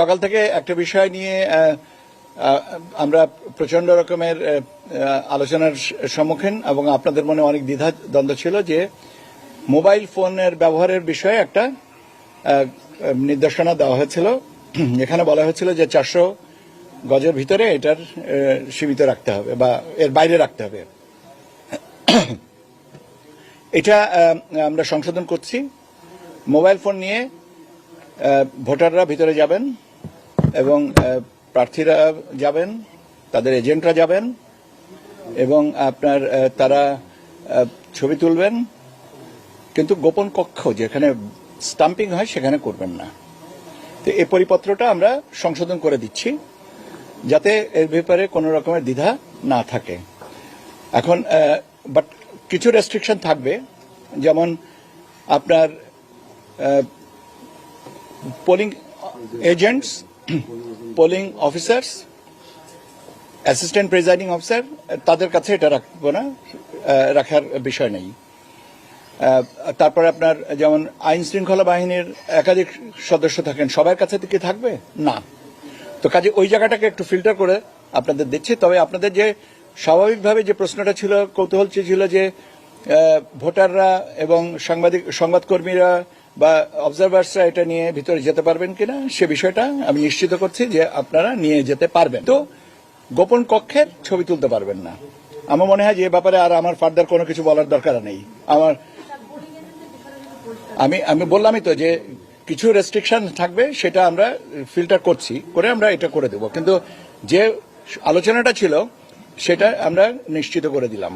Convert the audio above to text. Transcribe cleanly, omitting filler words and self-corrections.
সকাল থেকে একটা বিষয় নিয়ে আমরা প্রচন্ড রকমের আলোচনার সম্মুখীন এবং আপনাদের মনে অনেক দ্বিধা দ্বন্দ্ব ছিল যে মোবাইল ফোনের ব্যবহারের বিষয়ে একটা নির্দেশনা দেওয়া হয়েছিল। এখানে বলা হয়েছিল যে 400 গজের ভিতরে এটার সীমিত রাখতে হবে বা এর বাইরে রাখতে হবে। এটা আমরা সংশোধন করছি। মোবাইল ফোন নিয়ে ভোটাররা ভিতরে যাবেন এবং প্রার্থীরা যাবেন, তাদের এজেন্টরা যাবেন এবং আপনার তারা ছবি তুলবেন, কিন্তু গোপন কক্ষ যেখানে স্টাম্পিং হয় সেখানে করবেন না। তো এই পরিপত্রটা আমরা সংশোধন করে দিচ্ছি যাতে এর ব্যাপারে কোনো রকমের দ্বিধা না থাকে। এখন বাট কিছু রেস্ট্রিকশন থাকবে, যেমন আপনার polling agents, polling officers, assistant presiding officer, তাদের কাছে এটা রাখবো না, রাখার বিষয় নেই। তারপরে আপনার যেমন আইন শৃঙ্খলা বাহিনীর একাধিক সদস্য থাকেন, সবার কাছে কি থাকবে না। তো কাজে ওই জায়গাটাকে একটু ফিল্টার করে আপনাদের দিচ্ছি। তবে আপনাদের যে স্বাভাবিকভাবে যে প্রশ্নটা ছিল, কৌতূহল ছিল যে ভোটাররা এবং সংবাদকর্মীরা বা অবজারভার্সরা এটা নিয়ে ভিতরে যেতে পারবেন কিনা, সে বিষয়টা আমি নিশ্চিত করছি যে আপনারা নিয়ে যেতে পারবেন। তো গোপন কক্ষের ছবি তুলতে পারবেন না। আমার মনে হয় যে এ ব্যাপারে আর আমার ফার্দার কোনো কিছু বলার দরকার নেই। আমি বললামই তো যে কিছু রেস্ট্রিকশন থাকবে, সেটা আমরা ফিল্টার করছি, করে আমরা এটা করে দেব, কিন্তু যে আলোচনাটা ছিল সেটা আমরা নিশ্চিত করে দিলাম।